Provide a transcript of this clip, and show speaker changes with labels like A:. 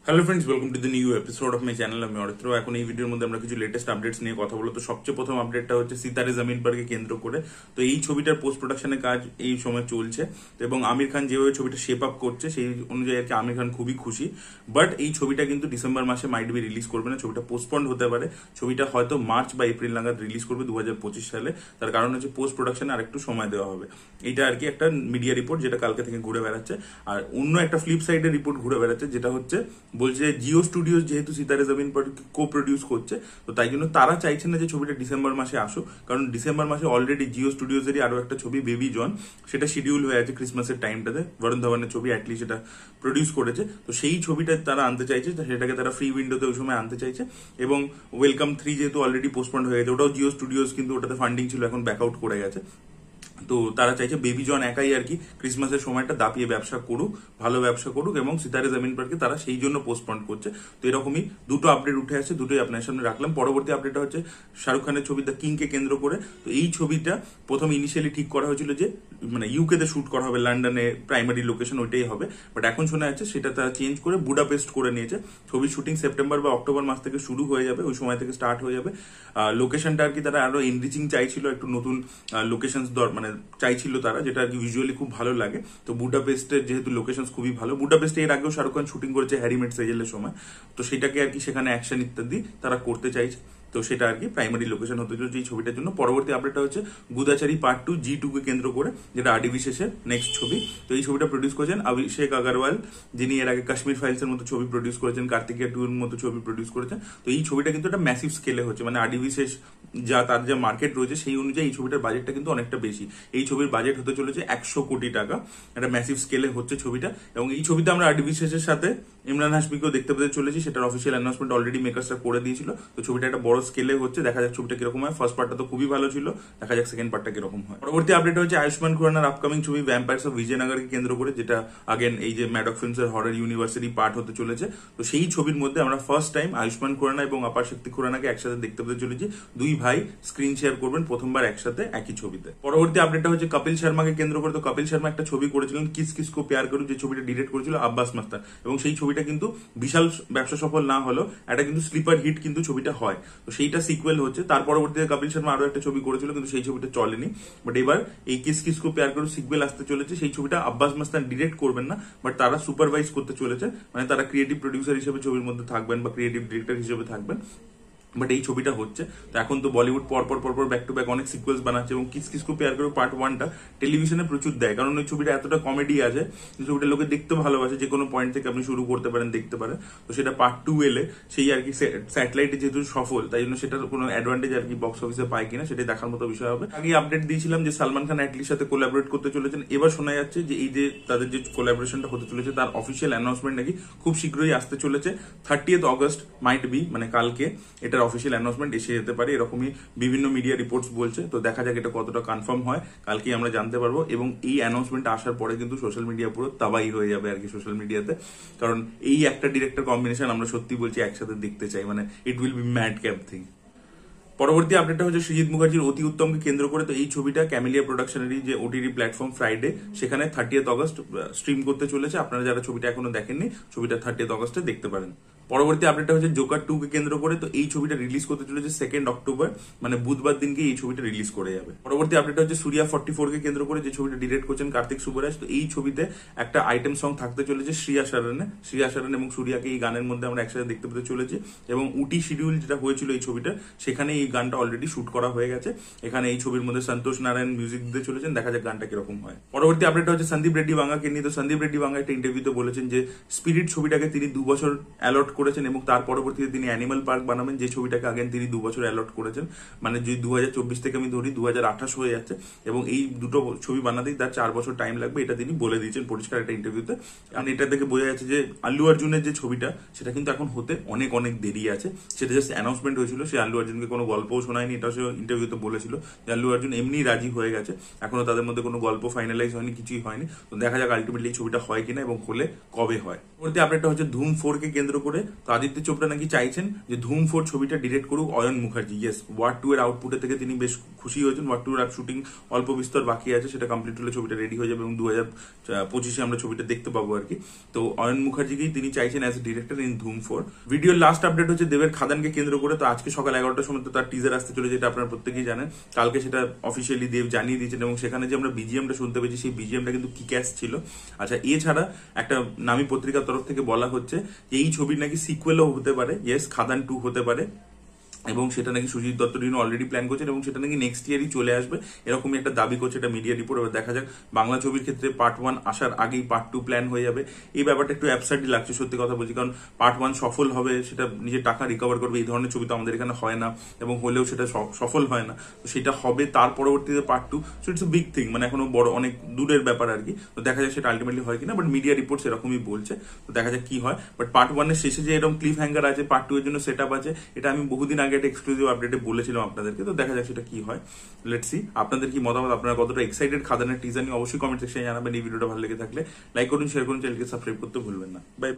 A: Hello friends, welcome to the new episode of my channel. আমি অরিত্র। এখন এই ভিডিওর মধ্যে আমরা কিছু লেটেস্ট আপডেটস নিয়ে কথা বলবো। তো সবচেয়ে প্রথম আপডেটটা হচ্ছে সিতারে জমিন পারকে কেন্দ্র করে। তো এই ছবিটার পোস্ট প্রোডাকশনের কাজ এই সময় চলছে এবং আমির খান যেভাবে ছবিটা শেপ আপ করছে সেই অনুযায়ী আর কি আমির খান খুবই খুশি। বাট এই ছবিটা কিন্তু ডিসেম্বর মাসে মাইট বি রিলিজ করবে না, ছবিটা পোস্টপন্ড হতে পারে। ছবিটা হয়তো মার্চ বা এপ্রিল নাগাদ রিলিজ করবে 2025 সালে। তার কারণ হচ্ছে পোস্ট প্রোডাকশনে আর একটু সময় দেওয়া হবে। এইটা আর কি একটা মিডিয়া রিপোর্ট যেটা কালকে থেকে ঘুরে বেড়াচ্ছে। আর অন্য একটা ফ্লিপ সাইডের রিপোর্ট ঘুরে বেড়াচ্ছে, যেটা হচ্ছে বলছে জিও স্টুডিওস যেহেতু সিতারে জমিন পর কো প্রডিউস করছে, তো তাই জন্য তারা চাইছে না যে ছবিটা ডিসেম্বর মাসে আসুক। কারণ ডিসেম্বর মাসে অলরেডি জিও স্টুডিওজেরই আরো একটা ছবি বেবি জন, সেটা শিডিউল হয়ে আছে ক্রিসমাসের টাইমটাতে। বরুণ ধাওয়ানের ছবি অ্যাটলিস্ট সেটা প্রডিউস করেছে। তো সেই ছবিটা তারা আনতে চাইছে, সেটাকে তারা ফ্রি উইন্ডোতে ওই সময় আনতে চাইছে। এবং ওয়েলকাম 3 যেহেতু অলরেডি পোস্টপন্ড হয়ে গেছে, ওটাও জিও স্টুডিওস কিন্তু ওটাতে ফান্ডিং ছিল, এখন ব্যাক আউট করে গেছে। তো তারা চাইছে বেবি জন একাই আর কি ক্রিসমাসের সময়টা দাপিয়ে ব্যবসা করুক, ভালো ব্যবসা করুক, এবং সিতারে জমিন পারকে তারা সেই জন্য পোস্টপন্ড করছে। তো এরকমই দুটো আপডেট উঠে আসছে, দুটোই আপনার সামনে রাখলাম। পরবর্তী আপডেটটা হচ্ছে শাহরুখ খানের ছবি দ্য কিংকে কেন্দ্র করে। তো এই ছবিটা প্রথম ইনিশিয়ালি ঠিক করা হয়েছিল যে মানে ইউকে তে শুট করা হবে, লন্ডনে প্রাইমারি লোকেশন ওইটাই হবে। বাট এখন শোনা যাচ্ছে সেটা তারা চেঞ্জ করে বুডাপেস্ট করে নিয়েছে। ছবির শুটিং সেপ্টেম্বর বা অক্টোবর মাস থেকে শুরু হয়ে যাবে, ওই সময় থেকে স্টার্ট হয়ে যাবে। লোকেশনটা আর কি তারা আরো এনরিচিং চাইছিল, একটু নতুন লোকেশন মানে চাইছিল তারা, যেটা আর কি ভিজুয়ালি খুব ভালো লাগে। তো বুডাপেস্টের যেহেতু লোকেশন খুবই ভালো, বুডাপেস্টে এর আগেও শাহরুখ খান শুটিং করেছে হ্যারি মেট সেজেলের সময়। তো সেটাকে আর কি সেখানে অ্যাকশন ইত্যাদি তারা করতে চাইছে। তো সেটা আর কি প্রাইমারি লোকেশন হতে চলেছে এই ছবিটার জন্য। পরবর্তী আপডেটটা হচ্ছে গুদাচারি পার্ট 2 G2 কে কেন্দ্র করে, যেটা আরডিবি শেষের নেক্সট ছবি। তো এই ছবিটা প্রডিউস করেছেন অভিষেক আগরওয়াল, যিনি এর আগে কাশ্মীর ফাইলস এর মতো ছবি প্রডিউস করেছেন, কার্তিকেয়া 2 এর মতো ছবি প্রডিউস করেছেন। তো এই ছবিটা কিন্তু একটা ম্যাসিভ স্কেলে হচ্ছে, মানে আরডিবি শেষ তার যা মার্কেট রয়েছে সেই অনুযায়ী এই ছবিটার বাজেটটা কিন্তু অনেকটা বেশি। এই ছবির বাজেট হতে চলেছে 100 কোটি টাকা। একটা ম্যাসিভ স্কেলে হচ্ছে ছবিটা। এবং এই ছবিতে আমরা আরডিবি শেষের সাথে ইমরান হাশমিকেও দেখতে পেতে চলেছি, সেটার অফিসিয়াল অ্যানাউন্সমেন্ট অলরেডি মেকার্সরা করে দিয়েছিল। তো ছবিটা একটা বড় স্কেলে হচ্ছে, দেখা যাক ছবিটা কিরকম হয়। ফার্স্ট পার্টটা তো খুবই ভালো ছিল, দেখা যাক সেকেন্ড পার্টটা কিরকম হয়। পরবর্তী আপডেট হচ্ছে আয়ুষ্মান খুরানার আপকামিং ছবি ভ্যাম্পায়ার্স অফ বিজয়নগরকে কেন্দ্র করে, যেটা আগেন এই যে ম্যাডক ফিল্মস এর হরর ইউনিভার্সিটি পার্ট হতে চলেছে। তো সেই ছবির মধ্যে আমরা ফার্স্ট টাইম আয়ুষ্মান খুরানা এবং আপার শক্তি খুরানাকে একসাথে দেখতে পেতে চলেছি। দুই ভাই স্ক্রিন শেয়ার করবেন প্রথমবার একসাথে একই ছবিতে। পরবর্তী আপডেটটা হচ্ছে কপিল শর্মাকে কেন্দ্র করে। তো কপিল শর্মা একটা ছবি করেছিলেন কিস কিস কো প্যার করু, যে ছবিটা ডিরেক্ট করেছিল আব্বাস মাস্তান। এবং সেই ছবিটা কিন্তু বিশাল ব্যবসা সফল না হলো, একটা কিন্তু স্লিপার হিট কিন্তু ছবিটা হয়। তো সেইটা সিকুয়েল হচ্ছে। তার পরবর্তীতে কপিল শর্মা আরো একটা ছবি করেছিল, কিন্তু সেই ছবিটা চলেনি। বাট এবার এই কিস কিস কো প্যার করু সিকুয়েল আসতে চলেছে। সেই ছবিটা আব্বাস মাস্তান ডিরেক্ট করবেন না, বাট তারা সুপারভাইজ করতে চলেছে, মানে তারা ক্রিয়েটিভ প্রডিউসার হিসেবে ছবির মধ্যে থাকবেন বা ক্রিয়েটিভ ডিরেক্টর হিসেবে থাকবেন। বাট এই ছবিটা হচ্ছে। তো এখন তো বলিউড পরপর ব্যাক টু ব্যাক অনেক সিকুয়েলস বানাচ্ছে, এবং কিস কিস কো প্যার করো পার্ট 1টা টেলিভিশনে প্রচুর দেয়, কারণ ওই ছবিটা এতটা কমেডি আছে, ছবিটা লোকে দেখতে ভালোবাসে, যে কোনো পয়েন্ট থেকে আপনি শুরু করতে পারেন, দেখতে পারেন। তো সেটা পার্ট 2 এলে সেই আর কি স্যাটেলাইটে যেহেতু সফল, তাই জন্য সেটার কোনো অ্যাডভান্টেজ আর কি বক্স অফিসে পায় কিনা সেটাই দেখার মতো বিষয় হবে। আগে আপডেট দিয়েছিলাম যে সালমান খান অ্যাটলির সাথে কোলাবরেট করতে চলেছেন। এবার শোনা যাচ্ছে যে এই যে তাদের যে কোলাবরেশনটা হতে চলেছে তার অফিসিয়াল অ্যানাউন্সমেন্ট নাকি খুব শীঘ্রই আসতে চলেছে। 30th অগস্ট মাইট বি, মানে কালকে এটার অফিসিয়াল অ্যানাউন্সমেন্ট এসে যেতে পারে, এরকমই বিভিন্ন মিডিয়া রিপোর্টস বলছে। তো দেখা যাক এটা কতটা কনফার্ম হয়, কালকেই আমরা জানতে পারবো। এবং এই অ্যানাউন্সমেন্ট আসার পরে কিন্তু সোশ্যাল মিডিয়া পুরো তাবাই হয়ে যাবে আর কি সোশ্যাল মিডিয়াতে, কারণ এই একটা ডিরেক্টর কম্বিনেশন আমরা সত্যি বলছি একসাথে দেখতে চাই, মানে it will be mad cap thing. পরবর্তী আপডেটটা হচ্ছে সৃজিত মুখার্জির অতি উত্তমকে কেন্দ্র করে। তো এই ছবিটা ক্যামিলিয়া প্রোডাকশনেরই যে ওটিটি প্ল্যাটফর্ম ফ্রাইডে, সেখানে 30th অগস্ট স্ট্রিম করতে চলেছে। আপনারা যারা ছবিটা এখনো দেখেননি, ছবিটা 30th অগস্টে দেখতে পারেন। পরবর্তী আপডেটটা হচ্ছে জোকার 2 কে কেন্দ্র করে। তো এই ছবিটা রিলিজ করতে চলেছে 2nd অক্টোবর, মানে বুধবার দিনকে এই ছবিটা রিলিজ করে যাবে। পরবর্তী আপডেট হচ্ছে সূর্যা 44 কে কেন্দ্র করে, যে ছবিটা ডিরেক্ট করছেন কার্তিক সুবরাজ। তো এই ছবিতে একটা আইটেম সং থাকতে চলেছে শ্রিয়া শারন এবং সূর্যাকে এই গানের মধ্যে আমরা একসাথে দেখতে পেতে চলেছি। এবং উটি শিডিউল যেটা হয়েছিল এই ছবিটা, সেখানে এই গানটা অলরেডি শুট করা হয়ে গেছে। এখানে এই ছবির মধ্যে সন্তোষ নারায়ণ মিউজিক দিতে চলেছেন, দেখা যাক গানটা কিরকম হয়। পরবর্তী আপডেট হচ্ছে সন্দীপ রেড্ডি বাঙ্গাকে নিয়ে। তো সন্দীপ রেড্ডি বাঙ্গা একটা ইন্টারভিউতে বলেছেন যে স্পিরিট ছবিটাকে তিনি 2 বছর অ্যালট করেছেন, এবং তার পরবর্তীতে তিনি অ্যানিমাল পার্ক বানাবেন, যে ছবিটাকে আগেন তিনি 2 বছর অ্যালট করেছেন। মানে যদি 2024 থেকে আমি ধরি 2028 হয়ে যাচ্ছে, এবং এই দুটো ছবি বানাতেই তার 4 বছর টাইম লাগবে, এটা তিনি বলে দিয়েছেন পরিষ্কার একটা ইন্টারভিউতে। কারণ এটা থেকে বোঝা যাচ্ছে যে আল্লু অর্জুনের যে ছবিটা, সেটা কিন্তু এখন হতে অনেক অনেক দেরি আছে। সেটা জাস্ট অ্যানাউন্সমেন্ট হয়েছিল, সে আল্লু অর্জুনকে কোনো গল্পও শোনায়নি, এটা সে ইন্টারভিউতে বলেছিল যে আল্লু অর্জুন এমনি রাজি হয়ে গেছে, এখনো তাদের মধ্যে কোনো গল্প ফাইনালাইজ হয়নি, কিছুই হয়নি। তো দেখা যাক আলটিমেটলি এই ছবিটা হয় কিনা এবং হলে কবে হয়। পরবর্তী আপডেটটা হচ্ছে ধুম 4 কে কেন্দ্র করে। তো আদিত্য চোপড়া নাকি চাইছেন যে ধুম 4 ছবিটা ডিরেক্ট করুক অয়ন মুখার্জি। ইয়েস, ওয়ার 2 এর আউটপুটের থেকে তিনি বেশ খুশি হয়েছেন। ওয়ার 2 এর শুটিং অল্প বিস্তর বাকি আছে, সেটা কমপ্লিট হলে ছবিটা রেডি হয়ে যাবে এবং 2025-এ আমরা ছবিটা দেখতে পাবো আর কি। তো অয়ন মুখার্জিকেই তিনি চাইছেন অ্যাজ এ ডিরেক্টর ইন ধুম 4। ভিডিওর লাস্ট আপডেট হচ্ছে দেবের খাদানকে কেন্দ্র করে। তো আজকে সকাল 11টার সময় তো তার টিজার আসতে চলেছে, যেটা আপনারা প্রত্যেকেই জানেন। কালকে সেটা অফিসিয়ালি দেব জানিয়ে দিয়েছেন এবং সেখানে যে আমরা বিজিএমটা শুনতে পেয়েছি সেই বিজিএমটা কিন্তু কিক্যাস ছিল। আচ্ছা, এছাড়া একটা নামী পত্রিকার তরফ থেকে বলা হচ্ছে যে এই ছবির নাকি সিকুয়েলও হতে পারে। ইয়েস, খাদান 2 হতে পারে এবং সেটা নাকি সুজিত দত্ত অলরেডি প্ল্যান করছেন এবং সেটা নাকি নেক্সট ইয়ারই চলে আসবে, এরকমই একটা দাবি করছে এটা মিডিয়া রিপোর্ট। এবার দেখা যাক, বাংলা ছবির ক্ষেত্রে পার্ট 1 আসার আগেই পার্ট 2 প্ল্যান হয়ে যাবে। এই ব্যাপারটা একটু অ্যাবসার্ডই লাগছে, সত্যি কথা বলছি, কারণ পার্ট 1 সফল হবে, সেটা নিজের টাকা রিকভার করবে, এই ধরনের ছবি তো আমাদের এখানে হয় না এবং হলেও সেটা সফল হয় না। তো সেটা হবে তার পরবর্তীতে part 2, so it's a big thing, মানে এখনো বড় অনেক দূরের ব্যাপার আর কি। তো দেখা যাক সেটা আলটিমেটলি হয় কিনা, বাট মিডিয়া রিপোর্ট সেরকমই বলছে। তো দেখা যাক কি হয়। বাট পার্ট 1 এর শেষে যে এরকম ক্লিফ হ্যাঙ্গার আছে, পার্ট 2 এর জন্য সেট আপ আছে, এটা আমি বহুদিন আগে একটা এক্সক্লুসিভ আপডেট বলেছিলাম আপনাদেরকে। তো দেখা যাক সেটা কি হয়, লেটস সি। আপনাদের কি মতামত, আপনারা কতটা এক্সাইটেড খাদানের টিজার নিয়ে অবশ্যই কমেন্ট সেকশনে জানাবেন। এই ভিডিওটা ভালো লেগে থাকলে লাইক করুন, শেয়ার করুন, চ্যানেলকে সাবস্ক্রাইব করতে ভুলবেন না। বাই।